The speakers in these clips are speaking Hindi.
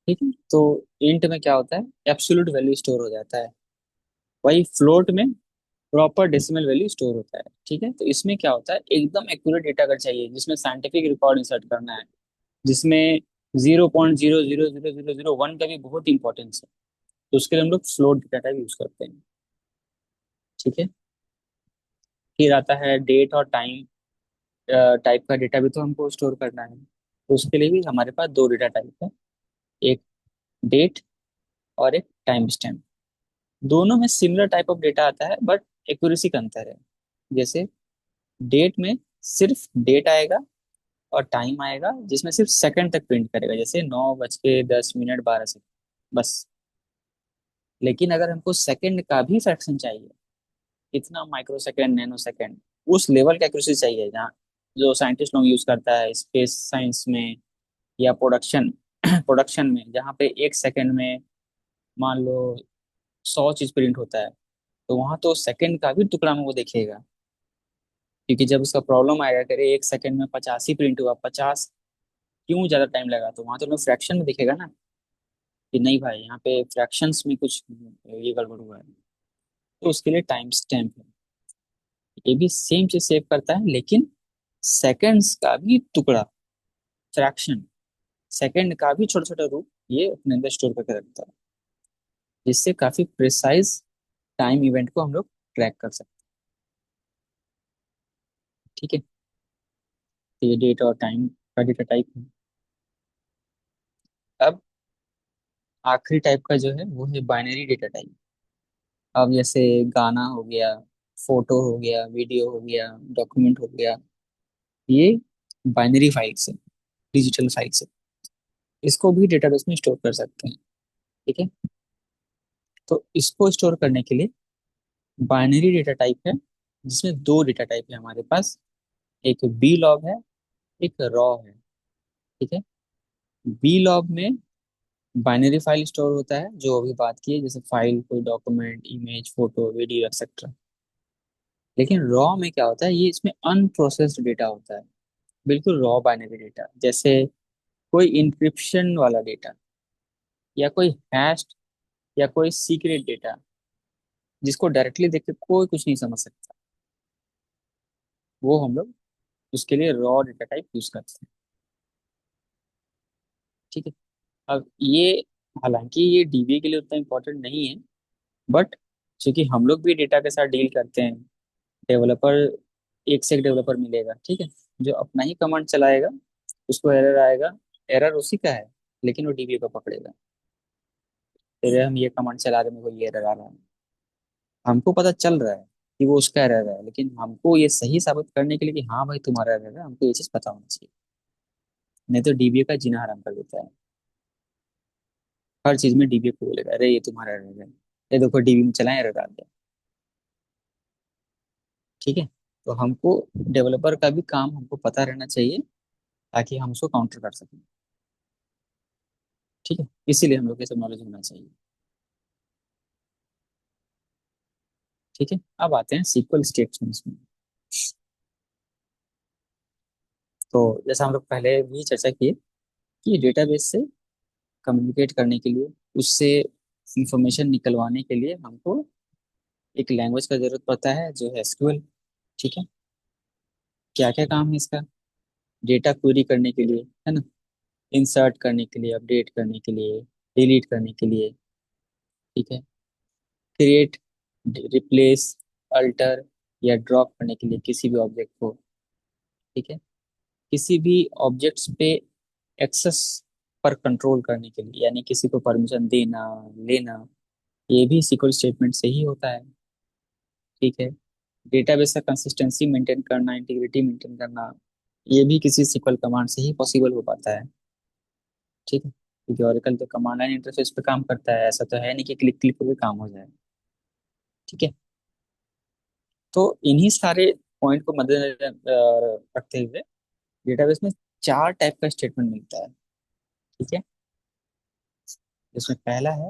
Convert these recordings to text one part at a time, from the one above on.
ठीक है, तो इंट में क्या होता है, एब्सोल्यूट वैल्यू स्टोर हो जाता है। वही फ्लोट में प्रॉपर डेसिमल वैल्यू स्टोर होता है। ठीक है, तो इसमें क्या होता है, एकदम एक्यूरेट डेटा अगर चाहिए जिसमें साइंटिफिक रिकॉर्ड इंसर्ट करना है, जिसमें 0.0000001 का भी बहुत इंपॉर्टेंस है, तो उसके लिए हम लोग फ्लोट डेटा टाइप यूज करते हैं। ठीक है, फिर आता है डेट और टाइम टाइप का डेटा भी तो हमको स्टोर करना है, तो उसके लिए भी हमारे पास दो डेटा टाइप है, एक डेट और एक टाइम स्टैम्प। दोनों में सिमिलर टाइप ऑफ डेटा आता है, बट एक्यूरेसी का अंतर है। जैसे डेट में सिर्फ डेट आएगा और टाइम आएगा, जिसमें सिर्फ सेकंड तक प्रिंट करेगा, जैसे 9:10 12 सेकंड, बस। लेकिन अगर हमको सेकंड का भी फ्रैक्शन चाहिए, इतना माइक्रो सेकंड, नैनो सेकंड, उस लेवल की एक्यूरेसी चाहिए जहाँ जो साइंटिस्ट लोग यूज करता है स्पेस साइंस में या प्रोडक्शन प्रोडक्शन में, जहाँ पे एक सेकंड में मान लो 100 चीज प्रिंट होता है, तो वहां तो सेकंड का भी टुकड़ा में वो देखेगा। क्योंकि जब उसका प्रॉब्लम आएगा, करे एक सेकंड में 85 प्रिंट हुआ, 50 क्यों ज्यादा टाइम लगा, तो वहां तो फ्रैक्शन में दिखेगा ना कि नहीं भाई, यहाँ पे फ्रैक्शंस में कुछ ये गड़बड़ हुआ है। तो उसके लिए टाइम स्टैम्प है, ये भी सेम चीज सेव करता है, लेकिन सेकंड्स का भी टुकड़ा, फ्रैक्शन, सेकंड का भी छोटा छोटा रूप ये अपने अंदर स्टोर करके रखता है, जिससे काफी प्रिसाइज टाइम इवेंट को हम लोग ट्रैक कर सकते हैं। ठीक है, तो ये डेट और टाइम का डेटा टाइप है। अब आखिरी टाइप का जो है वो है बाइनरी डेटा टाइप। अब जैसे गाना हो गया, फोटो हो गया, वीडियो हो गया, डॉक्यूमेंट हो गया, ये बाइनरी फाइल्स है, डिजिटल फाइल्स है। इसको भी डेटाबेस में स्टोर कर सकते हैं। ठीक है, तो इसको स्टोर करने के लिए बाइनरी डेटा टाइप है, जिसमें दो डेटा टाइप है हमारे पास, एक बी लॉग है, एक रॉ है। ठीक है, बी लॉग में बाइनरी फाइल स्टोर होता है, जो अभी बात की है, जैसे फाइल, कोई document, image, photo, video etcetera. लेकिन रॉ में क्या होता है, ये इसमें अनप्रोसेस्ड डेटा होता है, बिल्कुल रॉ बाइनरी डेटा, जैसे कोई इंक्रिप्शन वाला डेटा, या कोई हैश, या कोई सीक्रेट डेटा, जिसको डायरेक्टली देख के कोई कुछ नहीं समझ सकता, वो हम लोग उसके लिए रॉ डेटा टाइप यूज करते हैं। ठीक है, अब ये, हालांकि ये डीबी के लिए उतना इम्पोर्टेंट नहीं है, बट क्योंकि हम लोग भी डेटा के साथ डील करते हैं, डेवलपर, एक से एक डेवलपर मिलेगा, ठीक है, जो अपना ही कमांड चलाएगा, उसको एरर आएगा, एरर उसी का है, लेकिन वो डीबी को पकड़ेगा। फिर हम ये कमांड चला रहे, मेरे को ये एरर आ रहा है, हमको पता चल रहा है कि वो उसका एरर है, लेकिन हमको ये सही साबित करने के लिए कि हाँ भाई तुम्हारा एरर है, हमको ये चीज पता होना चाहिए। नहीं तो डीबीए का जीना हराम कर देता है। हर चीज में डीबीए को बोलेगा, अरे ये तुम्हारा एरर है, ये देखो डीबी में चलाएं, एरर आ गया। ठीक है, तो हमको डेवलपर का भी काम हमको पता रहना चाहिए, ताकि हम उसको काउंटर कर सकें। ठीक है, इसीलिए हम लोग ये सब नॉलेज होना चाहिए। ठीक है, अब आते हैं सीक्वल स्टेटमेंट्स में। तो जैसा हम लोग पहले भी चर्चा किए कि डेटाबेस से कम्युनिकेट करने के लिए, उससे इंफॉर्मेशन निकलवाने के लिए हमको एक लैंग्वेज का जरूरत पड़ता है, जो है एसक्यूएल। ठीक है, क्या क्या काम है इसका, डेटा क्वेरी करने के लिए, है ना, इंसर्ट करने के लिए, अपडेट करने के लिए, डिलीट करने के लिए। ठीक है, क्रिएट, रिप्लेस, अल्टर या ड्रॉप करने के लिए किसी भी ऑब्जेक्ट को। ठीक है, किसी भी ऑब्जेक्ट्स पे एक्सेस पर कंट्रोल करने के लिए, यानी किसी को परमिशन देना, लेना, ये भी सीक्वल स्टेटमेंट से ही होता है। ठीक है, डेटाबेस का कंसिस्टेंसी मेंटेन करना, इंटीग्रिटी मेंटेन करना, ये भी किसी सीक्वल कमांड से ही पॉसिबल हो पाता है। ठीक है, क्योंकि ओरेकल तो कमांड लाइन इंटरफेस पे काम करता है, ऐसा तो है नहीं कि क्लिक क्लिक पे भी काम हो जाए। ठीक है, तो इन्हीं सारे पॉइंट को मद्देनजर रखते हुए डेटाबेस में चार टाइप का स्टेटमेंट मिलता है। ठीक है, जिसमें पहला है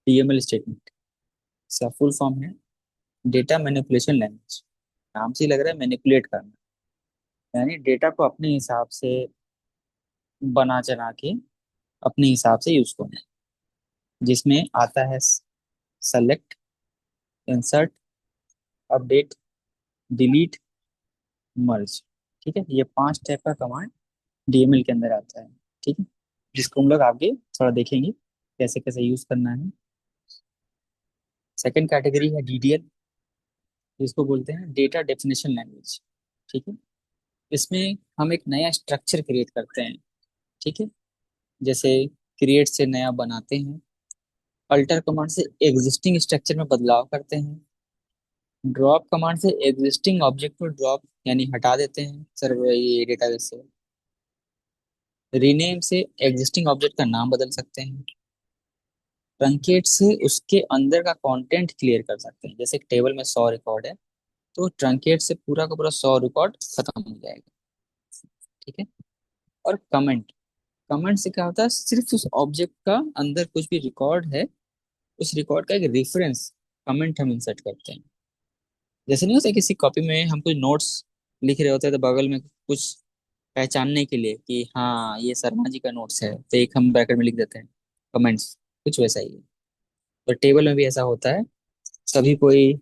डीएमएल स्टेटमेंट। इसका फुल फॉर्म है डेटा मैनिपुलेशन लैंग्वेज। नाम से ही लग रहा है मैनिपुलेट करना, यानी डेटा को अपने हिसाब से बना चना के अपने हिसाब से यूज करना है, जिसमें आता है सेलेक्ट, इंसर्ट, अपडेट, डिलीट, मर्ज। ठीक है, ये 5 टाइप का कमांड डीएमएल के अंदर आता है। ठीक है, जिसको हम लोग आगे थोड़ा देखेंगे कैसे कैसे यूज करना है। सेकंड कैटेगरी है डीडीएल, जिसको बोलते हैं डेटा डेफिनेशन लैंग्वेज। ठीक है, इसमें हम एक नया स्ट्रक्चर क्रिएट करते हैं। ठीक है, जैसे क्रिएट से नया बनाते हैं, अल्टर कमांड से एग्जिस्टिंग स्ट्रक्चर में बदलाव करते हैं, ड्रॉप कमांड से एग्जिस्टिंग ऑब्जेक्ट को ड्रॉप यानी हटा देते हैं सर्वर ये डेटाबेस से, रीनेम से एग्जिस्टिंग ऑब्जेक्ट का नाम बदल सकते हैं, ट्रंकेट से उसके अंदर का कंटेंट क्लियर कर सकते हैं। जैसे एक टेबल में 100 रिकॉर्ड है, तो ट्रंकेट से पूरा का पूरा 100 रिकॉर्ड खत्म हो जाएगा। ठीक है, और कमेंट, कमेंट से क्या होता है, सिर्फ उस ऑब्जेक्ट का अंदर कुछ भी रिकॉर्ड है, उस रिकॉर्ड का एक रेफरेंस कमेंट हम इंसर्ट करते हैं। जैसे नहीं होता किसी कॉपी में हम कुछ नोट्स लिख रहे होते हैं, तो बगल में कुछ पहचानने के लिए कि हाँ ये शर्मा जी का नोट्स है, तो एक हम ब्रैकेट में लिख देते हैं कमेंट्स, कुछ वैसा ही है। तो टेबल में भी ऐसा होता है, कभी कोई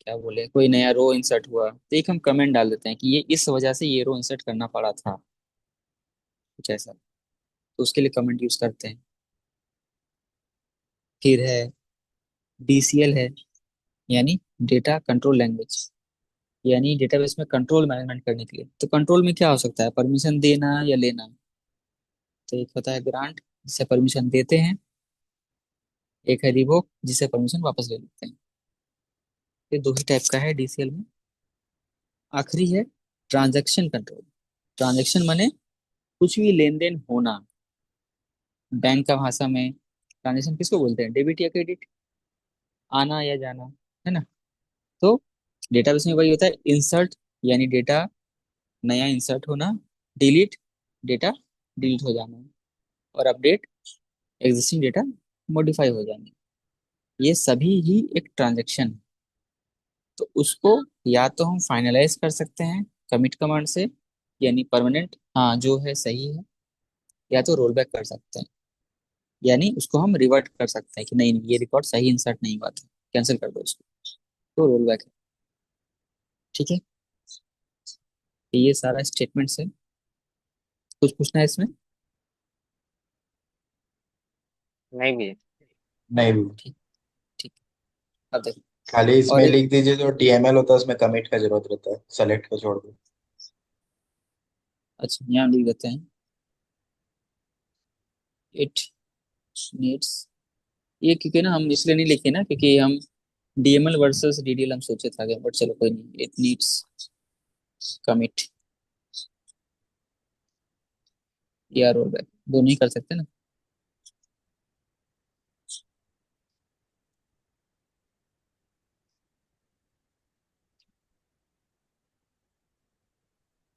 क्या बोले, कोई नया रो इंसर्ट हुआ तो एक हम कमेंट डाल देते हैं कि ये इस वजह से ये रो इंसर्ट करना पड़ा था, कुछ ऐसा। तो उसके लिए कमेंट यूज करते हैं। फिर है डीसीएल है, यानी डेटा कंट्रोल लैंग्वेज, यानी डेटाबेस में कंट्रोल मैनेजमेंट करने के लिए। तो कंट्रोल में क्या हो सकता है, परमिशन देना या लेना। तो एक होता है ग्रांट, जिसे परमिशन देते हैं, एक है रिवोक, जिसे परमिशन वापस ले लेते हैं। ये दो ही टाइप का है डीसीएल में। आखिरी है ट्रांजैक्शन कंट्रोल। ट्रांजैक्शन माने कुछ भी लेन देन होना। बैंक का भाषा में ट्रांजेक्शन किसको बोलते हैं, डेबिट या क्रेडिट, आना या जाना, है ना। तो डेटाबेस में वही होता है, इंसर्ट यानी डेटा नया इंसर्ट होना, डिलीट डेटा डिलीट हो जाना, और अपडेट एग्जिस्टिंग डेटा मॉडिफाई हो जाना। ये सभी ही एक ट्रांजेक्शन। तो उसको या तो हम फाइनलाइज कर सकते हैं कमिट कमांड से, यानी परमानेंट हाँ जो है सही है, या तो रोल बैक कर सकते हैं, यानी उसको हम रिवर्ट कर सकते हैं कि नहीं नहीं, ये रिकॉर्ड सही इंसर्ट नहीं हुआ था, कैंसिल कर दो इसको, तो रोल बैक है। ठीक है, तो ये सारा स्टेटमेंट्स है। कुछ पूछना है इसमें? नहीं भी। नहीं भी। ठीक, ठीक। अब देखो, खाली और इसमें एक, लिख दीजिए जो डीएमएल होता है उसमें कमिट का जरूरत रहता है, सेलेक्ट को छोड़ दो। अच्छा यहाँ लिख देते हैं, इट नीड्स, ये क्योंकि ना हम इसलिए नहीं लिखे ना, क्योंकि हम डीएमएल वर्सेस डीडीएल हम सोचे थे आगे, बट चलो कोई नहीं, इट नीड्स कमिट या रोल बैक, दोनों ही कर सकते हैं ना।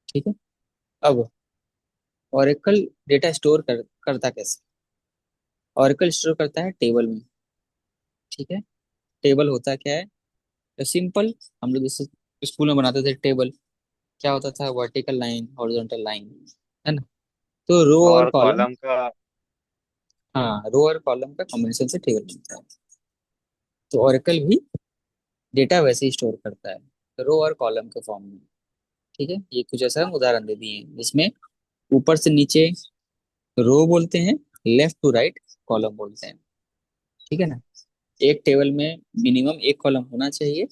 ठीक है, अब ओरेकल डेटा स्टोर करता कैसे। ओरेकल स्टोर करता है टेबल में। ठीक है, टेबल होता क्या है, तो सिंपल, हम लोग जैसे स्कूल में बनाते थे टेबल, क्या होता था, वर्टिकल लाइन हॉरिजॉन्टल लाइन, है ना। तो रो रो और और कॉलम, कॉलम का। हाँ रो और कॉलम का कॉम्बिनेशन से टेबल बनता है। तो ओरेकल भी डेटा वैसे ही स्टोर करता है, रो और कॉलम के फॉर्म में। ठीक है, ये कुछ ऐसा हम उदाहरण दे दिए हैं जिसमें ऊपर से नीचे रो बोलते हैं, लेफ्ट टू राइट कॉलम बोलते हैं। ठीक है ना, एक टेबल में मिनिमम एक कॉलम होना चाहिए,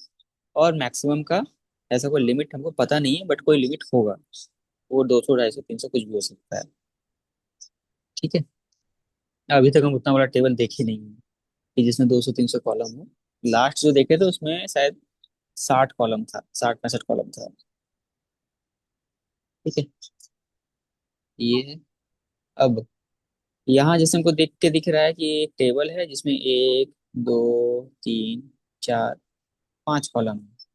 और मैक्सिमम का ऐसा कोई लिमिट हमको पता नहीं है, बट कोई लिमिट होगा, वो 200 250 300 कुछ भी हो सकता है। ठीक है, अभी तक हम उतना बड़ा टेबल देखे नहीं है कि जिसमें 200 300 कॉलम हो। लास्ट जो देखे थे उसमें शायद 60 कॉलम था, 60 65 कॉलम था। ठीक है, ये है। अब यहाँ जैसे हमको देख के दिख रहा है कि एक टेबल है जिसमें 1 2 3 4 5 कॉलम है।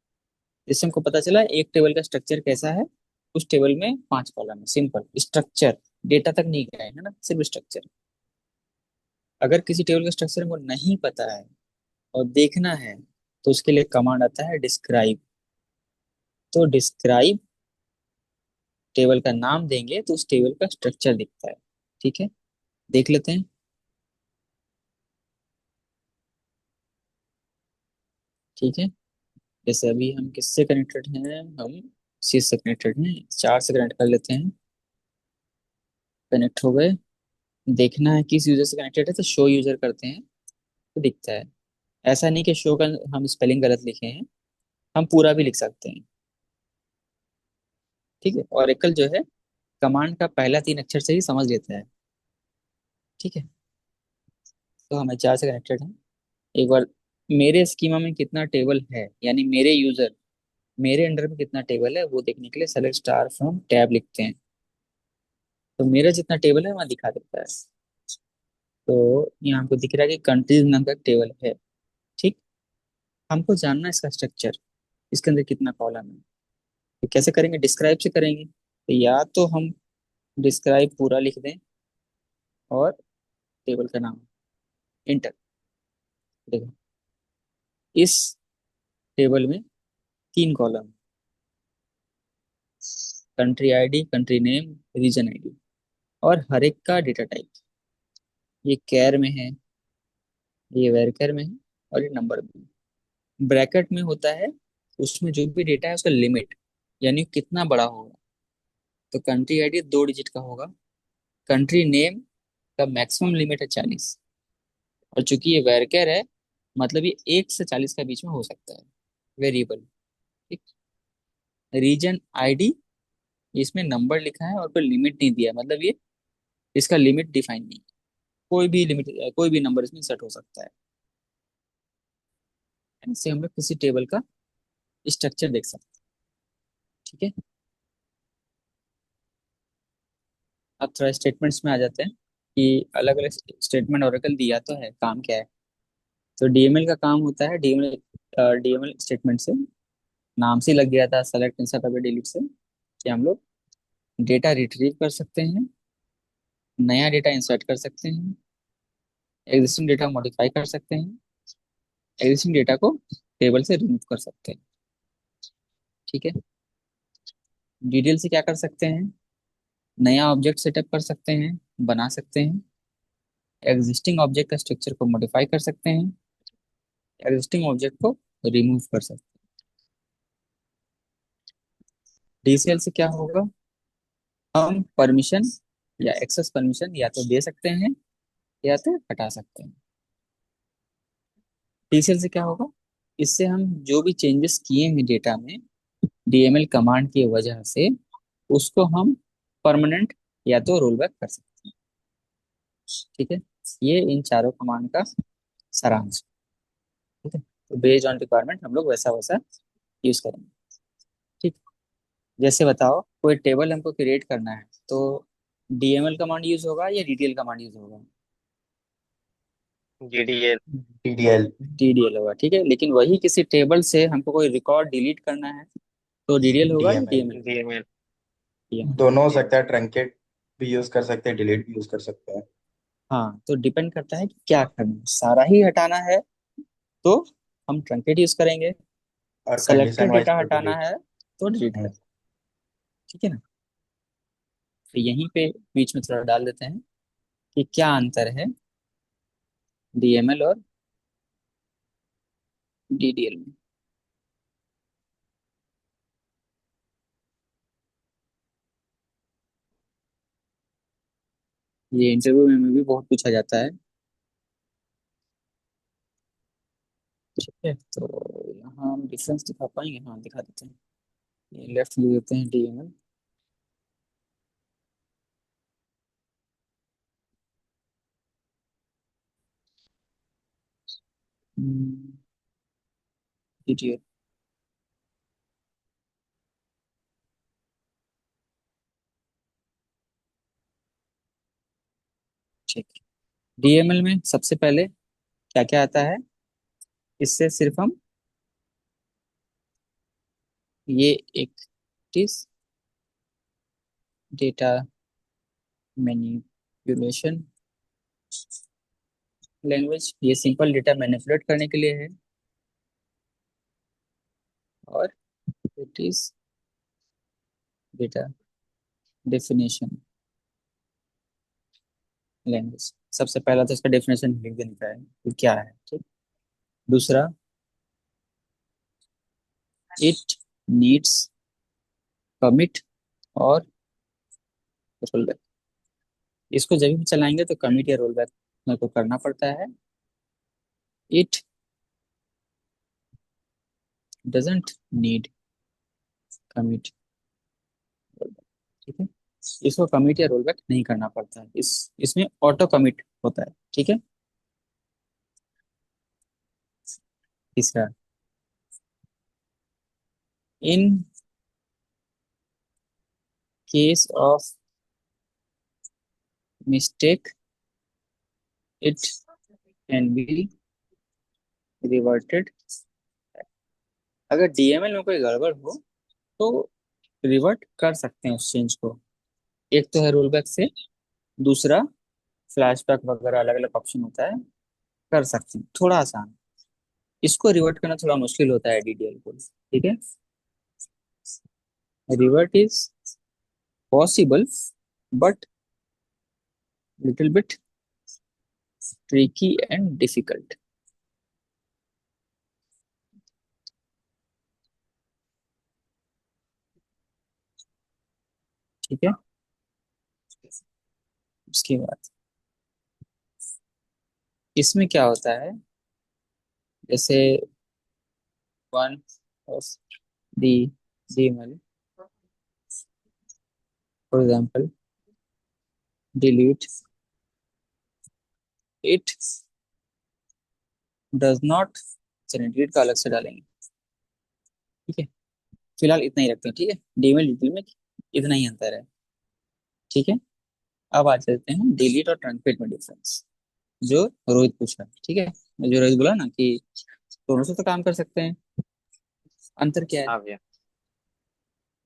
इससे हमको पता चला एक टेबल का स्ट्रक्चर कैसा है, उस टेबल में 5 कॉलम है, सिंपल स्ट्रक्चर, डेटा तक नहीं गए है ना, सिर्फ स्ट्रक्चर। अगर किसी टेबल का स्ट्रक्चर हमको नहीं पता है और देखना है, तो उसके लिए कमांड आता है डिस्क्राइब। तो डिस्क्राइब टेबल का नाम देंगे तो उस टेबल का स्ट्रक्चर दिखता है। ठीक है, देख लेते हैं। ठीक है, जैसे अभी हम किससे कनेक्टेड हैं, हम सी से कनेक्टेड हैं, चार से कनेक्ट कर लेते हैं। कनेक्ट हो गए। देखना है किस यूजर से कनेक्टेड है तो शो यूजर करते हैं तो दिखता है। ऐसा नहीं कि शो का हम स्पेलिंग गलत लिखे हैं, हम पूरा भी लिख सकते हैं। ठीक है, ओरेकल जो है कमांड का पहला तीन अक्षर से ही समझ लेता है। ठीक है, तो हम एचआर से कनेक्टेड हैं। एक बार मेरे स्कीमा में कितना टेबल है, यानी मेरे यूजर, मेरे अंडर में कितना टेबल है वो देखने के लिए सेलेक्ट स्टार फ्रॉम टैब लिखते हैं। तो मेरा जितना टेबल है वहाँ दिखा देता है। तो यहाँ हमको दिख रहा है कि कंट्रीज नाम का टेबल है। ठीक, हमको जानना है इसका स्ट्रक्चर, इसके अंदर कितना कॉलम है। तो कैसे करेंगे, डिस्क्राइब से करेंगे। तो या तो हम डिस्क्राइब पूरा लिख दें और टेबल का नाम इंटर। देखो, इस टेबल में तीन column, country ID, country name, region ID, और हर एक का डेटा टाइप। ये कैर में है, ये वेरकर में है, और ये नंबर में है। ब्रैकेट में होता है उसमें जो भी डेटा है उसका लिमिट, यानी कितना बड़ा होगा। तो कंट्री आईडी 2 डिजिट का होगा। कंट्री नेम का मैक्सिमम लिमिट है 40। और चूंकि ये वेरकर है, मतलब ये 1 से 40 के बीच में हो सकता है, वेरिएबल। ठीक, रीजन आईडी, इसमें नंबर लिखा है और कोई लिमिट नहीं दिया, मतलब ये इसका लिमिट डिफाइन नहीं है। कोई भी लिमिट, कोई भी नंबर इसमें सेट हो सकता है। इससे हम लोग किसी टेबल का स्ट्रक्चर देख सकते हैं। ठीक है, अब थोड़ा स्टेटमेंट्स में आ जाते हैं कि अलग अलग स्टेटमेंट ओरेकल दिया तो है, काम क्या है। तो डीएमएल का काम होता है, डीएमएल डीएमएल स्टेटमेंट से, नाम से ही लग गया था सेलेक्ट इंसर्ट अपडेट डिलीट से, कि हम लोग डेटा रिट्रीव कर सकते हैं, नया डेटा इंसर्ट कर सकते हैं, एग्जिस्टिंग डेटा मॉडिफाई कर सकते हैं, एग्जिस्टिंग डेटा को टेबल से रिमूव कर सकते हैं। ठीक है, डिटेल से क्या कर सकते हैं, नया ऑब्जेक्ट सेटअप कर सकते हैं, बना सकते हैं, एग्जिस्टिंग ऑब्जेक्ट का स्ट्रक्चर को मॉडिफाई कर सकते हैं, एग्जिस्टिंग ऑब्जेक्ट को रिमूव कर सकते हैं। डीसीएल से क्या होगा, हम परमिशन या एक्सेस परमिशन या तो दे सकते हैं या तो हटा सकते हैं। टीसीएल से क्या होगा, इससे हम जो भी चेंजेस किए हैं डेटा में डीएमएल कमांड की वजह से, उसको हम परमानेंट या तो रोल बैक कर सकते हैं। ठीक है, ये इन चारों कमांड का सारांश। ठीक है, तो बेस्ड ऑन रिक्वायरमेंट हम लोग वैसा वैसा यूज करेंगे। ठीक, जैसे बताओ कोई टेबल हमको क्रिएट करना है तो डीएमएल कमांड यूज होगा या डीटीएल कमांड यूज होगा। जीडीएल। टीडीएल। डीडीएल होगा। ठीक है, लेकिन वही किसी टेबल से हमको कोई रिकॉर्ड डिलीट करना है तो डीडीएल होगा या डीएमएल। डीएमएल। डीएमएल। डीएमएल। दोनों हो सकता है, ट्रंकेट भी यूज कर सकते हैं, डिलीट भी यूज कर सकते हैं। हाँ, तो डिपेंड करता है कि क्या करना है, सारा ही हटाना है तो हम ट्रंकेट यूज करेंगे, और कंडीशन सेलेक्टेड वाइज डेटा तो हटाना डिलीट। है तो डिलीट करें। ठीक है ना, तो यहीं पे बीच में थोड़ा डाल देते हैं कि क्या अंतर है डीएमएल और डीडीएल में। ये इंटरव्यू में भी बहुत पूछा जाता है। ठीक है, तो यहाँ हम डिफरेंस दिखा पाएंगे, हाँ दिखा देते हैं। ये लेफ्ट ले देते हैं डीएमएल, डीडीएल। ठीक, डीएमएल में सबसे पहले क्या क्या आता है, इससे सिर्फ हम ये एक चीज, डेटा मैनिपुलेशन लैंग्वेज, ये सिंपल डेटा मैनिपुलेट करने के लिए है। और it is data definition language, सबसे पहला तो इसका डेफिनेशन लिख देने का है कि क्या है, ठीक। दूसरा, इट नीड्स कमिट और रोल बैक। इसको जब भी चलाएंगे तो कमिट या रोल बैक मेरे को करना पड़ता है। इट डजेंट नीड कमिट, ठीक है। इसको कमिट या रोल बैक नहीं करना पड़ता है, इसमें ऑटो कमिट होता है, ठीक है। तीसरा, in case of mistake it can be reverted. अगर डीएमएल में कोई गड़बड़ हो तो रिवर्ट कर सकते हैं उस चेंज को। एक तो है रोल बैक से, दूसरा फ्लैशबैक वगैरह अलग अलग ऑप्शन होता है, कर सकते हैं, थोड़ा आसान। इसको रिवर्ट करना थोड़ा मुश्किल होता है डीडीएल को, ठीक है। Revert is possible but little bit tricky and difficult, ठीक है। उसके बाद इसमें क्या होता है, जैसे one of the DML, for example delete it does not, चलिए डिलीट का अलग से डालेंगे, ठीक है। फिलहाल इतना ही रखते हैं, ठीक है। डीएमएल डिटेल में इतना ही अंतर है, ठीक है। अब आ जाते हैं डिलीट और ट्रंकेट में डिफरेंस, जो रोहित पूछा, ठीक है। जो रोहित बोला ना कि दोनों से तो काम कर सकते हैं, अंतर क्या है हाँ भैया।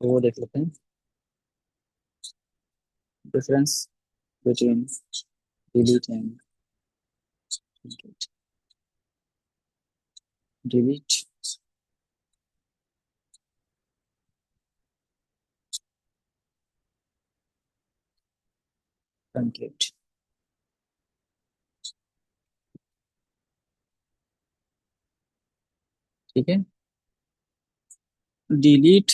तो वो देख लेते हैं। Difference between delete and delete, truncate, ठीक है। Delete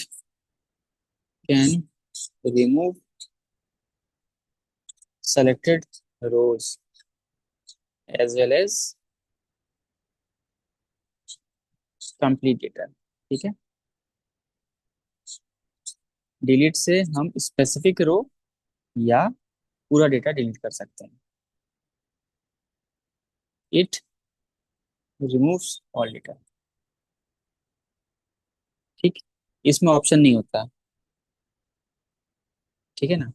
can remove selected rows as well as complete data, ठीक है। डिलीट से हम स्पेसिफिक रो या पूरा डेटा डिलीट कर सकते हैं। इट रिमूव्स ऑल डेटा, ठीक। इसमें ऑप्शन नहीं होता, ठीक है ना।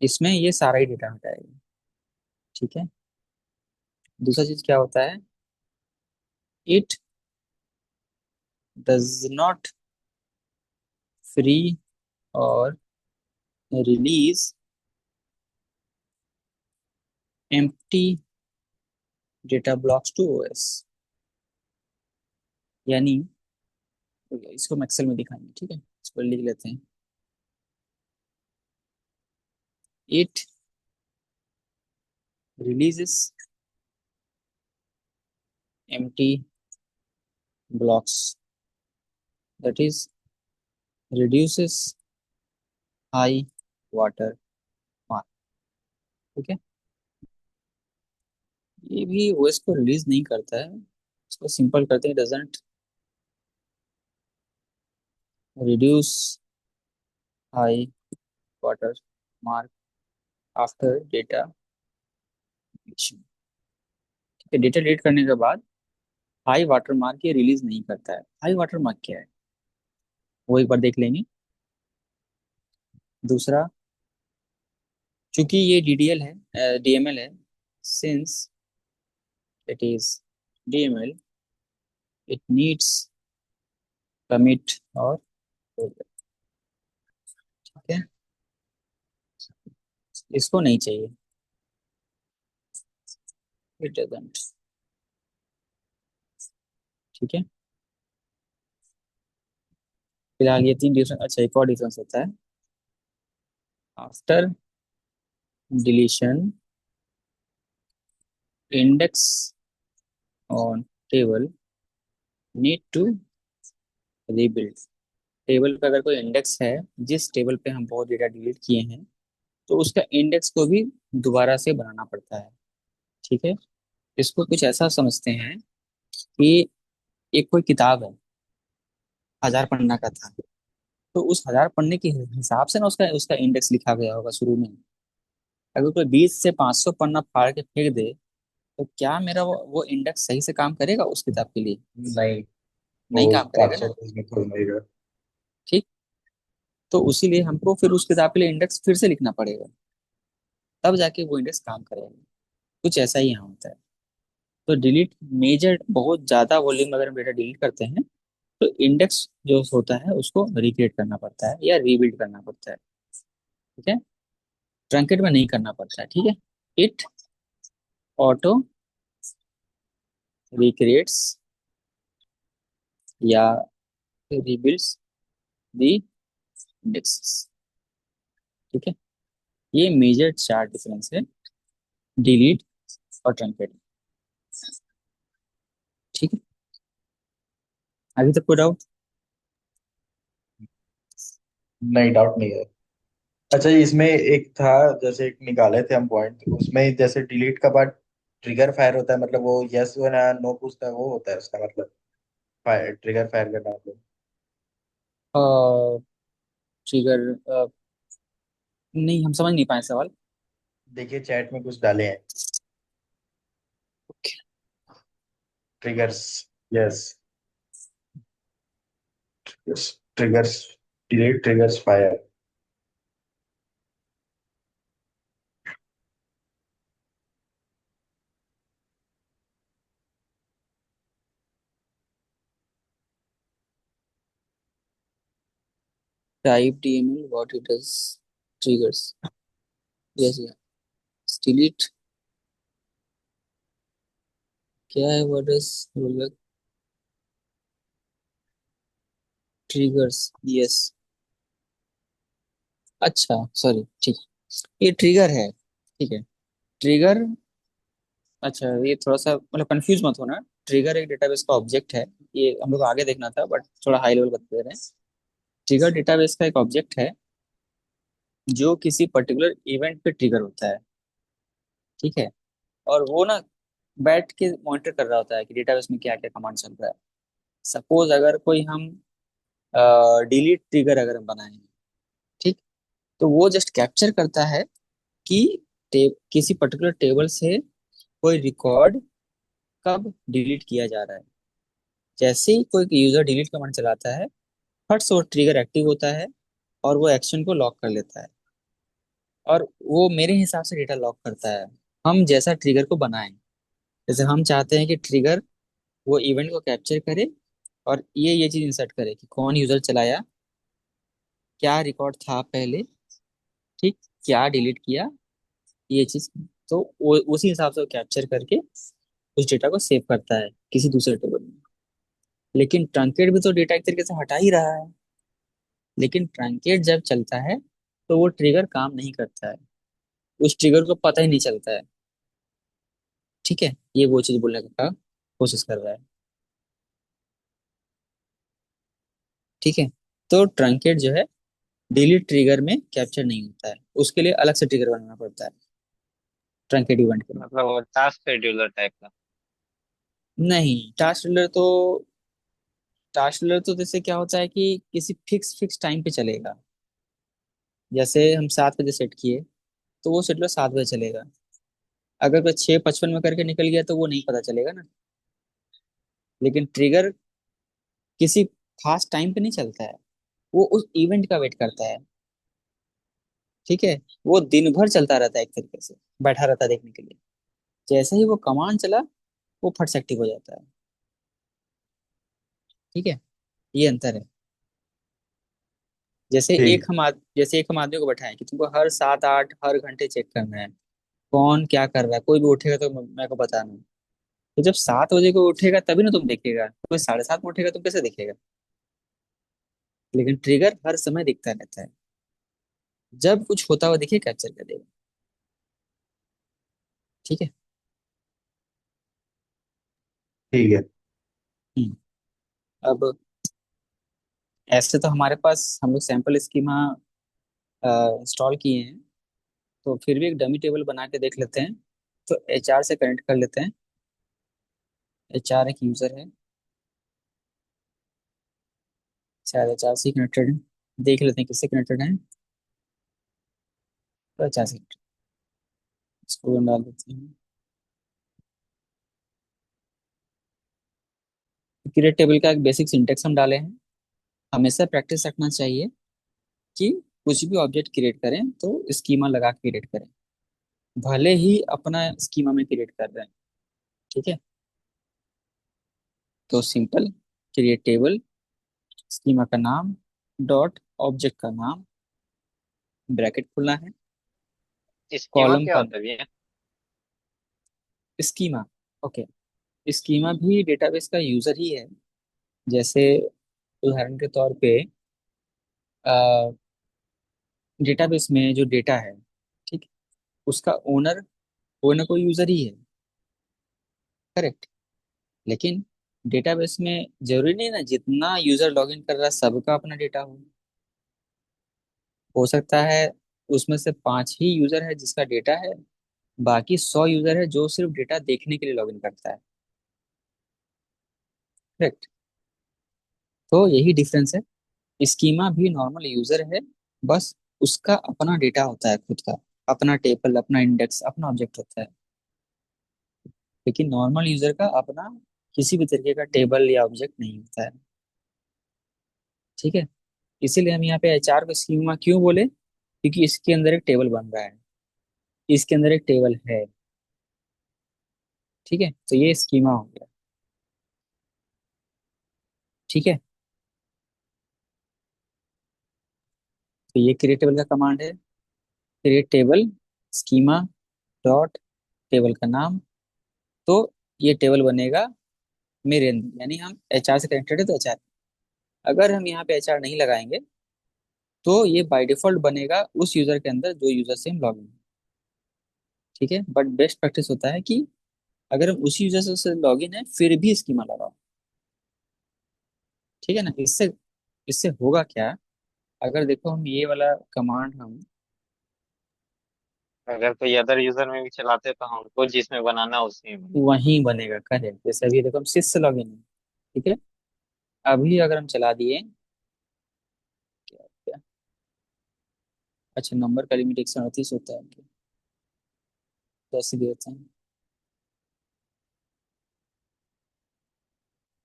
इसमें ये सारा ही डेटा हटाएगा, ठीक है। दूसरा चीज क्या होता है, इट डज नॉट फ्री और release empty data blocks to OS, यानी इसको हम एक्सेल में दिखाएंगे, ठीक है। इसको लिख लेते हैं। It releases empty blocks, that is reduces high water mark, ठीक है। ये भी ओएस को रिलीज नहीं करता है, इसको सिंपल करते हैं, doesn't reduce high water mark after data deletion, ठीक है। डेटा डिलीट करने के बाद हाई वाटर मार्क ये रिलीज नहीं करता है। हाई वाटर मार्क क्या है वो एक बार देख लेंगे। दूसरा, चूंकि ये डीडीएल है, डीएमएल है, since it is DML it needs commit और rollback, ठीक है। इसको नहीं चाहिए, इट डजंट, ठीक है। फिलहाल ये तीन डिफरेंस। अच्छा, एक और डिफरेंस होता है। After deletion index on table need to rebuild. Table पे अगर कोई इंडेक्स है, जिस टेबल पे हम बहुत डेटा डिलीट किए हैं, तो उसका इंडेक्स को भी दोबारा से बनाना पड़ता है। ठीक है। इसको कुछ ऐसा समझते हैं कि एक कोई किताब है, 1000 पन्ना का था, तो उस 1000 पन्ने के हिसाब से ना उसका उसका इंडेक्स लिखा गया होगा शुरू में। अगर कोई 20 से 500 पन्ना फाड़ के फेंक दे, तो क्या मेरा वो इंडेक्स सही से काम करेगा उस किताब के लिए? नहीं, नहीं वो काम करेगा 500 ना। पेज में खुल नहीं रहा। ठीक। तो उसीलिए हमको फिर उस किताब के लिए इंडेक्स फिर से लिखना पड़ेगा, तब जाके वो इंडेक्स काम करेगा। कुछ ऐसा ही यहाँ होता है। तो डिलीट मेजर बहुत ज्यादा वॉल्यूम अगर हम डेटा डिलीट करते हैं, तो इंडेक्स जो होता है उसको रिक्रिएट करना पड़ता है या रीबिल्ड करना पड़ता है। ठीक है। ट्रंकेट में नहीं करना पड़ता है। ठीक है। इट ऑटो रिक्रिएट्स या रिबिल्ड्स द इंडेक्सेस। ठीक है। ये मेजर चार डिफरेंस है डिलीट और ट्रंकेट। ठीक है। अभी तक कोई डाउट? नहीं, डाउट नहीं है। अच्छा, इसमें एक था, जैसे एक निकाले थे हम पॉइंट, उसमें जैसे डिलीट का बाद ट्रिगर फायर होता है, मतलब वो यस या नो पूछता है, वो होता है उसका मतलब फायर, ट्रिगर फायर करना मतलब। ट्रिगर नहीं, हम समझ नहीं पाए सवाल। देखिए चैट में कुछ डाले हैं triggers. Yes, triggers, delete triggers fire. Type DML what it does triggers. Yes yes. Delete क्या है? What is rollback triggers. Yes. अच्छा, सॉरी। ठीक। ये ट्रिगर है। ठीक है। ट्रिगर। अच्छा, ये थोड़ा सा मतलब कंफ्यूज मत होना। ट्रिगर एक डेटाबेस का ऑब्जेक्ट है। ये हम लोग को आगे देखना था, बट थोड़ा हाई लेवल बता दे रहे हैं। ट्रिगर डेटाबेस का एक ऑब्जेक्ट है जो किसी पर्टिकुलर इवेंट पे ट्रिगर होता है। ठीक है। और वो ना बैठ के मॉनिटर कर रहा होता है कि डेटाबेस में क्या क्या कमांड चल रहा है। सपोज अगर कोई हम डिलीट ट्रिगर अगर हम बनाए हैं, ठीक, तो वो जस्ट कैप्चर करता है कि किसी पर्टिकुलर टेबल से कोई रिकॉर्ड कब डिलीट किया जा रहा है। जैसे ही कोई यूजर डिलीट कमांड चलाता है, फट से वो ट्रिगर एक्टिव होता है और वो एक्शन को लॉक कर लेता है। और वो मेरे हिसाब से डेटा लॉक करता है, हम जैसा ट्रिगर को बनाएं। जैसे हम चाहते हैं कि ट्रिगर वो इवेंट को कैप्चर करे और ये चीज इंसर्ट करे कि कौन यूजर चलाया, क्या रिकॉर्ड था पहले, ठीक, क्या डिलीट किया, ये चीज। तो वो उसी हिसाब से वो कैप्चर करके उस डेटा को सेव करता है किसी दूसरे टेबल में। लेकिन ट्रंकेट भी तो डेटा एक तरीके से हटा ही रहा है। लेकिन ट्रंकेट जब चलता है तो वो ट्रिगर काम नहीं करता है, उस ट्रिगर को पता ही नहीं चलता है। ठीक है। ये वो चीज बोलने का कोशिश कर रहा है। ठीक है। तो ट्रंकेट जो है डिलीट ट्रिगर में कैप्चर नहीं होता है, उसके लिए अलग से ट्रिगर बनाना पड़ता है ट्रंकेट इवेंट के लिए। मतलब वो टास्क शेड्यूलर टाइप का। नहीं, टास्क शेड्यूलर तो जैसे क्या होता है कि किसी फिक्स फिक्स टाइम पे चलेगा। जैसे हम 7 बजे सेट किए, तो वो शेड्यूलर 7 बजे चलेगा। अगर कोई 6:55 में करके निकल गया तो वो नहीं पता चलेगा ना। लेकिन ट्रिगर किसी खास टाइम पे नहीं चलता है, वो उस इवेंट का वेट करता है। ठीक है। वो दिन भर चलता रहता है, एक तरीके से बैठा रहता है देखने के लिए। जैसे ही वो कमांड चला, वो फट से एक्टिव हो जाता है। ठीक है। ये अंतर है। ठीक। जैसे एक हम आदमी को बैठाएं कि तुमको हर 7 8 हर घंटे चेक करना है कौन क्या कर रहा है, कोई भी उठेगा तो मेरे को बताना। तो जब 7 बजे को उठेगा तभी ना तुम देखेगा, कोई 7:30 में उठेगा तुम कैसे देखेगा? लेकिन ट्रिगर हर समय दिखता रहता है, जब कुछ होता हुआ देखिए कैप्चर कर देगा। ठीक है। ठीक है। हम्म। अब ऐसे तो हमारे पास हम लोग सैंपल स्कीमा इंस्टॉल किए हैं, तो फिर भी एक डमी टेबल बना के देख लेते हैं। तो एचआर से कनेक्ट कर लेते हैं। एचआर एक यूजर है, शायद एचआर से कनेक्टेड है। देख लेते हैं किससे कनेक्टेड है। तो एचआर से connected। इसको डाल देते हैं। क्रिएट टेबल का एक बेसिक सिंटेक्स हम डाले हैं। हमेशा प्रैक्टिस रखना चाहिए कि कुछ भी ऑब्जेक्ट क्रिएट करें तो स्कीमा लगा के क्रिएट करें, भले ही अपना स्कीमा में क्रिएट कर रहे हैं। ठीक है। तो सिंपल क्रिएट टेबल, स्कीमा का नाम डॉट ऑब्जेक्ट का नाम, ब्रैकेट खुलना है, स्कीमा कॉलम क्या का होता है भैया? स्कीमा। ओके। स्कीमा भी डेटाबेस का यूजर ही है। जैसे उदाहरण के तौर पे डेटाबेस में जो डेटा है, ठीक, उसका ओनर कोई ना कोई यूजर ही है। करेक्ट। लेकिन डेटाबेस में जरूरी नहीं ना जितना यूजर लॉगिन कर रहा है सबका अपना डेटा हो सकता है उसमें से 5 ही यूजर है जिसका डेटा है, बाकी 100 यूजर है जो सिर्फ डेटा देखने के लिए लॉगिन करता है। करेक्ट। तो यही डिफरेंस है। स्कीमा भी नॉर्मल यूजर है, बस उसका अपना डेटा होता है खुद का, अपना टेबल, अपना इंडेक्स, अपना ऑब्जेक्ट होता है। लेकिन नॉर्मल यूजर का अपना किसी भी तरीके का टेबल या ऑब्जेक्ट नहीं होता है। ठीक है। इसीलिए हम यहाँ पे एचआर को स्कीमा क्यों बोले, क्योंकि इसके अंदर एक टेबल बन रहा है, इसके अंदर एक टेबल है। ठीक है, तो ये स्कीमा हो गया। ठीक है। तो ये क्रिएट टेबल का कमांड है। Create table schema dot table का नाम। तो ये टेबल बनेगा मेरे अंदर, यानी हम एचआर से कनेक्टेड है तो एचआर। अगर हम यहाँ पे एचआर नहीं लगाएंगे तो ये बाय डिफॉल्ट बनेगा उस यूजर के अंदर जो यूजर से हम लॉग इन। ठीक है, बट बेस्ट प्रैक्टिस होता है कि अगर हम उसी यूजर से लॉग इन है फिर भी स्कीमा लगाओ। ठीक है ना। इससे इससे होगा क्या, अगर देखो हम ये वाला कमांड हम अगर कोई अदर यूजर में भी चलाते तो हमको जिसमें बनाना है उसमें बने। वहीं बनेगा। करेक्ट। जैसे अभी देखो हम सिस से लॉग इन है। ठीक है। अभी अगर हम चला दिए, क्या क्या, अच्छा नंबर का लिमिट 138 होता है, 10 ही देते हैं।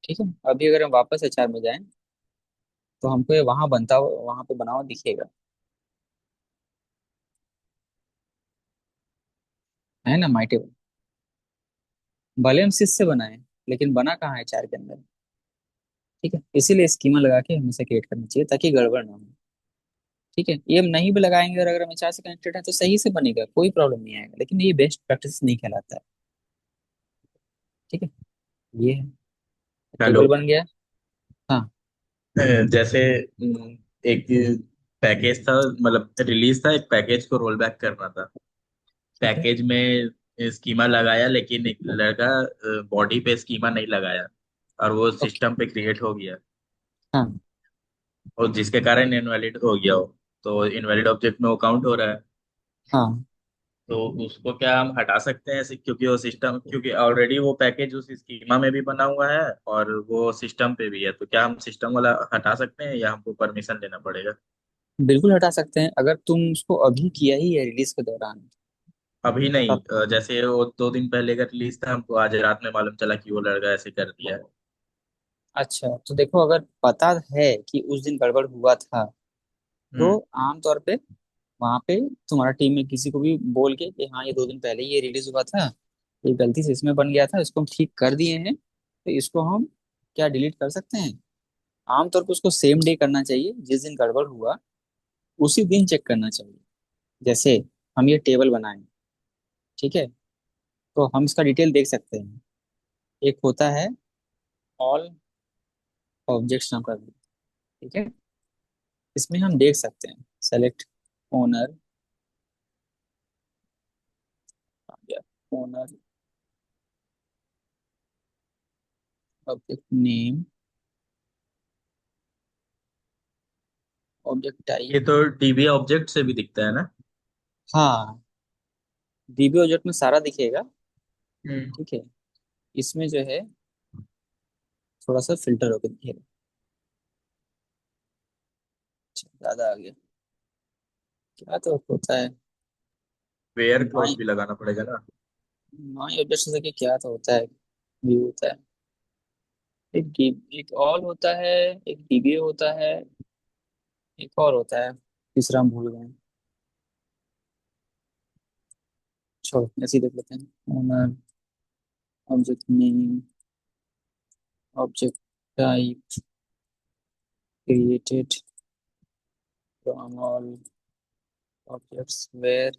ठीक है। अभी अगर हम वापस एचआर में जाएं तो हमको ये वहां बनता हुआ वहां पे बना हुआ दिखेगा, है ना, माई टेबल। भले हम सिस से बनाए लेकिन बना कहाँ है एचआर के अंदर। ठीक है, इसीलिए स्कीमा लगा के हमेशा क्रिएट करना चाहिए ताकि गड़बड़ ना हो। ठीक है, ये हम नहीं भी लगाएंगे और अगर हम एचआर से कनेक्टेड है तो सही से बनेगा, कोई प्रॉब्लम नहीं आएगा, लेकिन ये बेस्ट प्रैक्टिस नहीं कहलाता है। ठीक है। ये है, हेलो। टेबल बन गया। हाँ। जैसे एक पैकेज था, मतलब रिलीज था, एक पैकेज को रोल बैक करना था। ठीक है। पैकेज में स्कीमा लगाया लेकिन एक लड़का बॉडी पे स्कीमा नहीं लगाया, और वो ओके। सिस्टम पे क्रिएट हो गया, हाँ। और जिसके कारण इनवैलिड हो गया हो। तो इनवैलिड ऑब्जेक्ट में वो काउंट हो रहा है। हाँ, तो उसको क्या हम हटा सकते हैं क्योंकि वो सिस्टम, क्योंकि ऑलरेडी वो पैकेज उस स्कीमा में भी बना हुआ है और वो सिस्टम पे भी है, तो क्या हम सिस्टम वाला हटा सकते हैं या हमको परमिशन लेना पड़ेगा? बिल्कुल हटा सकते हैं अगर तुम उसको अभी किया ही है रिलीज के दौरान। अभी नहीं, तब जैसे वो 2 दिन पहले का रिलीज था, हमको आज रात में मालूम चला कि वो लड़का ऐसे कर दिया है। अच्छा, तो देखो अगर पता है कि उस दिन गड़बड़ हुआ था तो हम्म। आमतौर पे वहां पे तुम्हारा टीम में किसी को भी बोल के कि हाँ ये 2 दिन पहले ये रिलीज हुआ था, ये गलती से इसमें बन गया था, इसको हम ठीक कर दिए हैं, तो इसको हम क्या डिलीट कर सकते हैं। आमतौर पर उसको सेम डे करना चाहिए जिस दिन गड़बड़ हुआ, उसी दिन चेक करना चाहिए। जैसे हम ये टेबल बनाएं, ठीक है, तो हम इसका डिटेल देख सकते हैं। एक होता है ऑल ऑब्जेक्ट्स नाम का, ठीक है, इसमें हम देख सकते हैं select owner, owner, object name, object ये टाइप। तो डीबी ऑब्जेक्ट से भी दिखता है ना? हाँ, डीबी ऑब्जेक्ट में सारा दिखेगा। हम्म। ठीक है, इसमें जो है थोड़ा सा फिल्टर होकर दिखेगा। अच्छा, ज्यादा आ गया, क्या तो होता है। वेयर क्लॉज माई भी लगाना पड़ेगा ना? माई ऑब्जेक्ट से क्या तो होता है, व्यू होता है, एक डी, एक ऑल होता है, एक डीबी होता है, एक और होता है, तीसरा हम भूल गए। छोड़ो, ऐसे ही देख लेते हैं। Owner, object name, object type, created from all objects where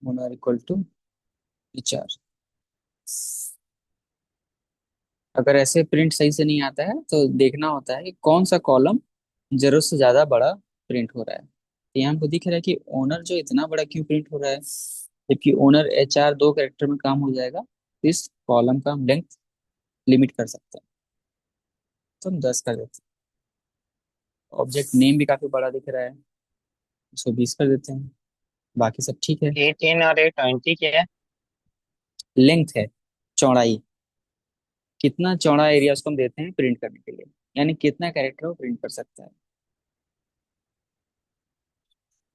owner equal to HR. अगर ऐसे प्रिंट सही से नहीं आता है तो देखना होता है कि कौन सा कॉलम जरूरत से ज्यादा बड़ा प्रिंट हो रहा है। तो यहाँ हमको दिख रहा है कि ओनर जो इतना बड़ा क्यों प्रिंट हो रहा है, जबकि ओनर एचआर दो कैरेक्टर में काम हो जाएगा, तो इस कॉलम का हम लेंथ लिमिट कर सकते हैं। तो हम 10 कर देते हैं। ऑब्जेक्ट नेम भी काफी बड़ा दिख रहा है, उसको 20 कर देते हैं। बाकी सब ठीक है। ए 10 और ए 20 क्या है? लेंथ है, चौड़ाई, कितना चौड़ा एरिया उसको हम देते हैं प्रिंट करने के लिए, यानी कितना कैरेक्टर वो प्रिंट कर सकता है।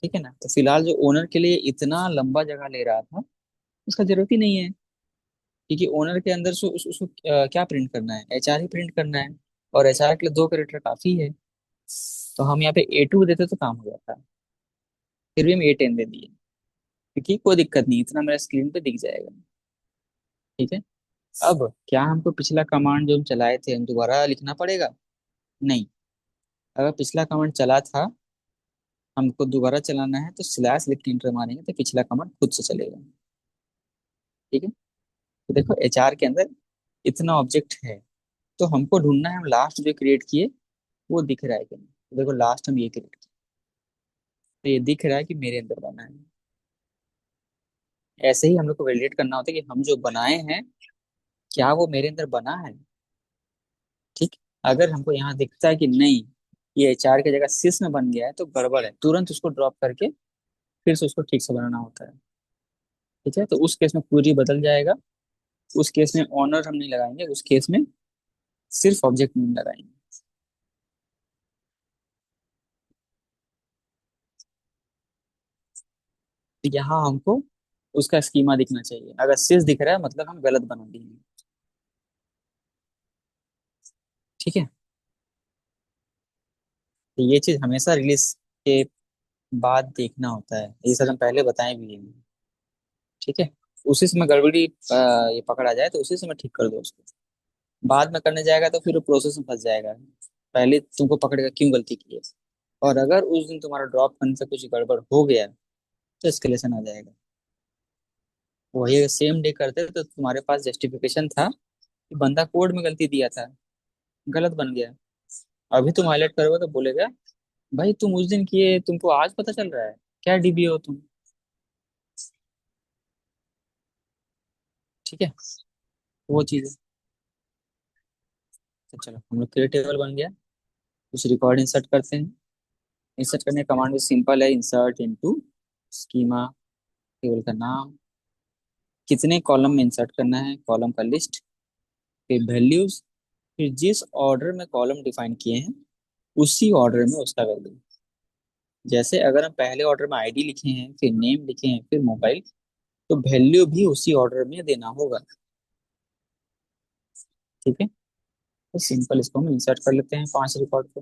ठीक है ना। तो फिलहाल जो ओनर के लिए इतना लंबा जगह ले रहा था, उसका जरूरत ही नहीं है, क्योंकि ओनर के अंदर उसको क्या प्रिंट करना है, एचआर ही प्रिंट करना है, और एचआर के लिए दो कैरेक्टर काफी है। तो हम यहाँ पे A2 देते तो काम हो जाता, फिर भी हम A10 दे दिए, क्योंकि कोई दिक्कत नहीं, इतना मेरा स्क्रीन पे दिख जाएगा। ठीक है। अब क्या हमको पिछला कमांड जो हम चलाए थे हम दोबारा लिखना पड़ेगा? नहीं। अगर पिछला कमांड चला था, हमको दोबारा चलाना है तो स्लैश लिख के इंटर मारेंगे तो पिछला कमांड खुद से चलेगा। ठीक है। तो देखो एचआर के अंदर इतना ऑब्जेक्ट है, तो हमको ढूंढना है हम लास्ट जो क्रिएट किए वो दिख रहा है कि नहीं। तो देखो लास्ट हम ये क्रिएट किए, तो ये दिख रहा है कि मेरे अंदर बना है। ऐसे ही हम लोग को वैलिडेट करना होता है कि हम जो बनाए हैं क्या वो मेरे अंदर बना है। ठीक। अगर हमको यहाँ दिखता है कि नहीं, ये एचआर की जगह सिस में बन गया है, तो गड़बड़ है, तुरंत उसको ड्रॉप करके फिर से उसको ठीक से बनाना होता है। ठीक है। तो उस केस में पूरी बदल जाएगा। उस केस में ऑनर हम नहीं लगाएंगे, उस केस में सिर्फ ऑब्जेक्ट नेम लगाएंगे। तो यहाँ हमको उसका स्कीमा दिखना चाहिए, अगर सिस दिख रहा है मतलब हम गलत बना दिए हैं। ठीक है। तो ये चीज हमेशा रिलीज के बाद देखना होता है, ये सब हम पहले बताएं भी हैं। ठीक है। उसी समय गड़बड़ी ये पकड़ा जाए तो उसी समय ठीक कर दो उसको, बाद में करने जाएगा तो फिर वो प्रोसेस में फंस जाएगा। पहले तुमको पकड़ेगा क्यों गलती की है, और अगर उस दिन तुम्हारा ड्रॉप करने से कुछ गड़बड़ हो गया तो एस्केलेशन आ जाएगा। वही सेम डे करते तो तुम्हारे पास जस्टिफिकेशन था कि बंदा कोड में गलती दिया था, गलत बन गया। अभी तुम हाईलाइट करोगे तो बोलेगा भाई तुम उस दिन किए, तुमको आज पता चल रहा है, क्या डीबी हो तुम। ठीक है। वो चीज है। तो चलो हम लोग क्रिएट टेबल बन गया, कुछ रिकॉर्ड इंसर्ट करते हैं। इंसर्ट करने का कमांड भी सिंपल है, इंसर्ट इनटू स्कीमा, टेबल का नाम, कितने कॉलम में इंसर्ट करना है, कॉलम का लिस्ट, फिर वैल्यूज, फिर जिस ऑर्डर में कॉलम डिफाइन किए हैं उसी ऑर्डर में उसका वैल्यू। जैसे अगर हम पहले ऑर्डर में आईडी लिखे हैं, फिर नेम लिखे हैं, फिर मोबाइल, तो वैल्यू भी उसी ऑर्डर में देना होगा। ठीक है। तो सिंपल इसको हम इंसर्ट कर लेते हैं 5 रिकॉर्ड को।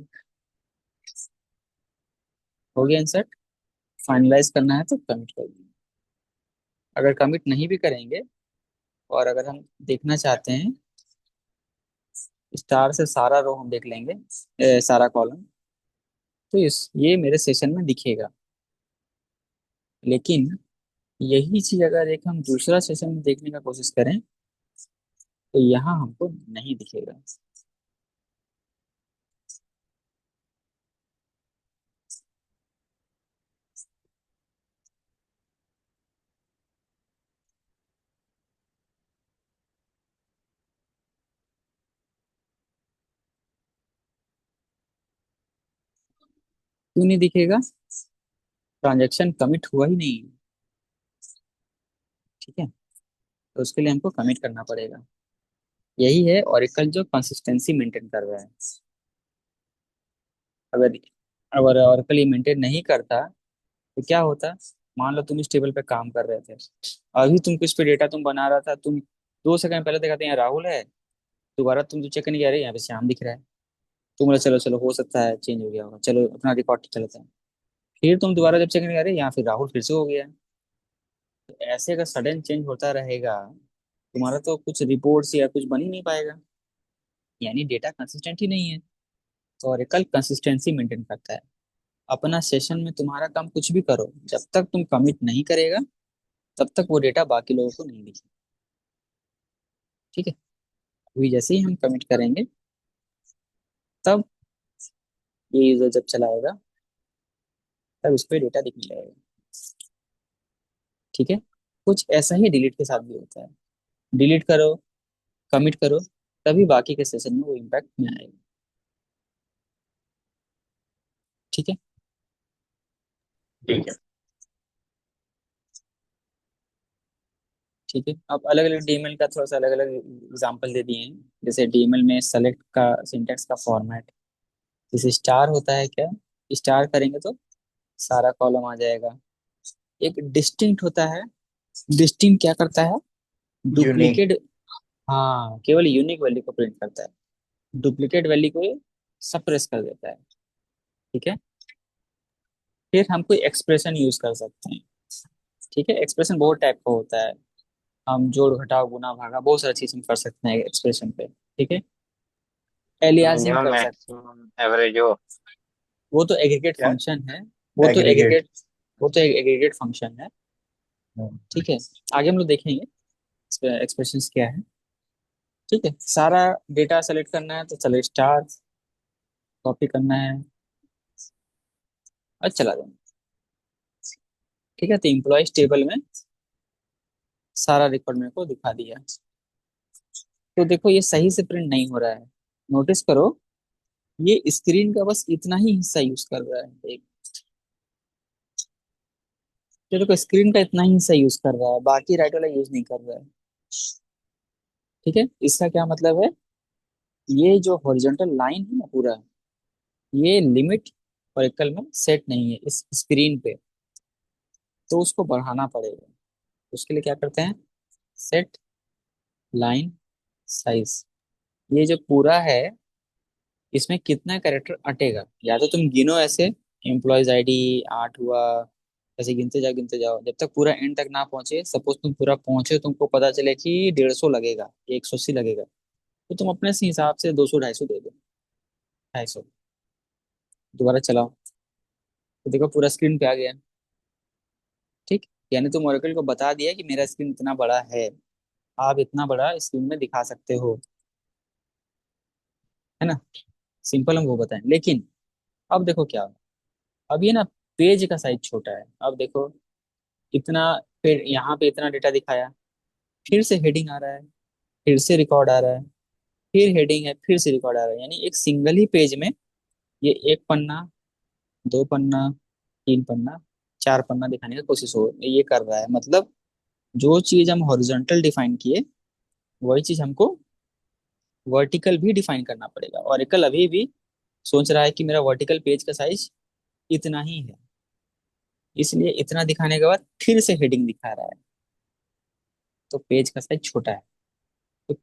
हो गया इंसर्ट। फाइनलाइज करना है तो कमिट कर देंगे। अगर कमिट नहीं भी करेंगे और अगर हम देखना चाहते हैं स्टार से सारा रो हम देख लेंगे, सारा कॉलम, तो इस ये मेरे सेशन में दिखेगा। लेकिन यही चीज अगर एक हम दूसरा सेशन में देखने का कोशिश करें तो यहाँ हमको नहीं दिखेगा। क्यों नहीं दिखेगा? ट्रांजेक्शन कमिट हुआ ही नहीं। ठीक है, तो उसके लिए हमको कमिट करना पड़ेगा। यही है ओरेकल जो कंसिस्टेंसी मेंटेन कर रहा है। अगर अगर ओरेकल ये मेंटेन नहीं करता तो क्या होता? मान लो तुम इस टेबल पे काम कर रहे थे, अभी तुम कुछ पे डेटा तुम बना रहा था, तुम 2 सेकंड पहले देखा था यहाँ राहुल है, दोबारा तुम जो चेक करने गया, अरे यहाँ पे श्याम दिख रहा है। तुम बोले चलो चलो हो सकता है चेंज हो गया होगा, चलो अपना रिकॉर्ड चलता है। फिर तुम दोबारा जब चेक करने गया, अरे यहाँ फिर राहुल फिर से हो गया है। तो ऐसे अगर सडन चेंज होता रहेगा, तुम्हारा तो कुछ रिपोर्ट्स या कुछ बन ही नहीं पाएगा, यानी डेटा कंसिस्टेंट ही नहीं है। तो ओरेकल कंसिस्टेंसी मेंटेन करता है। अपना सेशन में तुम्हारा काम कुछ भी करो, जब तक तुम कमिट नहीं करेगा तब तक वो डेटा बाकी लोगों को नहीं दिखेगा। ठीक है, अभी जैसे ही हम कमिट करेंगे, तब ये यूजर जब चलाएगा तब उसको डेटा दिखने लगेगा। ठीक है, कुछ ऐसा ही डिलीट के साथ भी होता है। डिलीट करो, कमिट करो, तभी बाकी के सेशन में वो इम्पैक्ट में आएगा। ठीक है। ठीक है। ठीक है, अब अलग अलग डीएमएल का थोड़ा सा अलग अलग एग्जांपल दे दिए हैं। जैसे डीएमएल में सेलेक्ट का सिंटेक्स का फॉर्मेट, जैसे स्टार होता है क्या, स्टार करेंगे तो सारा कॉलम आ जाएगा। एक डिस्टिंक्ट होता है, डिस्टिंक्ट क्या करता है? यूनिक। डुप्लीकेट, हाँ केवल यूनिक वैल्यू को प्रिंट करता है, डुप्लीकेट वैल्यू को ये सप्रेस कर देता है। ठीक है, फिर हम कोई एक्सप्रेशन यूज कर सकते हैं। ठीक है, एक्सप्रेशन बहुत टाइप का होता है, हम जोड़ घटाव गुना भागा बहुत सारी चीज हम कर सकते हैं एक्सप्रेशन पे। ठीक है, एलियासिंग मिनिमम कर सकते मैक्सिमम एवरेज हो। वो तो एग्रीगेट क्या? फंक्शन है। वो तो एग्रीगेट। एग्रीगेट वो तो एग्रीगेट फंक्शन है। ठीक है, आगे हम लोग देखेंगे एक्सप्रेशंस क्या है। ठीक है, सारा डेटा सेलेक्ट करना है तो चलो स्टार, कॉपी करना है और चला देना। ठीक है, तो इम्प्लॉयज टेबल में सारा रिकॉर्ड मेरे को दिखा दिया। तो देखो ये सही से प्रिंट नहीं हो रहा है, नोटिस करो, ये स्क्रीन का बस इतना ही हिस्सा यूज कर रहा है। एक, ये देखो स्क्रीन का इतना ही हिस्सा यूज कर रहा है, बाकी राइट वाला यूज नहीं कर रहा है। ठीक है, इसका क्या मतलब है? ये जो हॉरिजॉन्टल लाइन है ना पूरा, ये लिमिट ओरेकल में सेट नहीं है इस स्क्रीन पे, तो उसको बढ़ाना पड़ेगा। उसके लिए क्या करते हैं? सेट लाइन साइज, ये जो पूरा है इसमें कितना कैरेक्टर अटेगा, या तो तुम गिनो ऐसे, एम्प्लॉयज आईडी 8 हुआ, ऐसे गिनते जाओ जब तक पूरा एंड तक ना पहुंचे। सपोज तुम पूरा पहुंचे, तुमको पता चले कि 150 लगेगा, 180 लगेगा, तो तुम अपने से हिसाब से 200 250 दे दो, 250, दोबारा चलाओ, तो देखो पूरा स्क्रीन पे आ गया। ठीक, यानी तुम ओरेकल को बता दिया कि मेरा स्क्रीन इतना बड़ा है, आप इतना बड़ा स्क्रीन में दिखा सकते हो, है ना। सिंपल हम वो बताएं, लेकिन अब देखो क्या हो, अब ये ना पेज का साइज छोटा है। अब देखो इतना, फिर यहाँ पे इतना डेटा दिखाया, फिर से हेडिंग आ रहा है, फिर से रिकॉर्ड आ रहा है, फिर हेडिंग है, फिर से रिकॉर्ड आ रहा है, यानी एक सिंगल ही पेज में ये 1 पन्ना, 2 पन्ना, 3 पन्ना, 4 पन्ना दिखाने की कोशिश हो ये कर रहा है। मतलब जो चीज हम हॉरिजॉन्टल डिफाइन किए, वही चीज हमको वर्टिकल भी डिफाइन करना पड़ेगा। ऑरेकल अभी भी सोच रहा है कि मेरा वर्टिकल पेज का साइज इतना ही है, इसलिए इतना दिखाने के बाद फिर से हेडिंग दिखा रहा है, तो पेज का साइज छोटा है। तो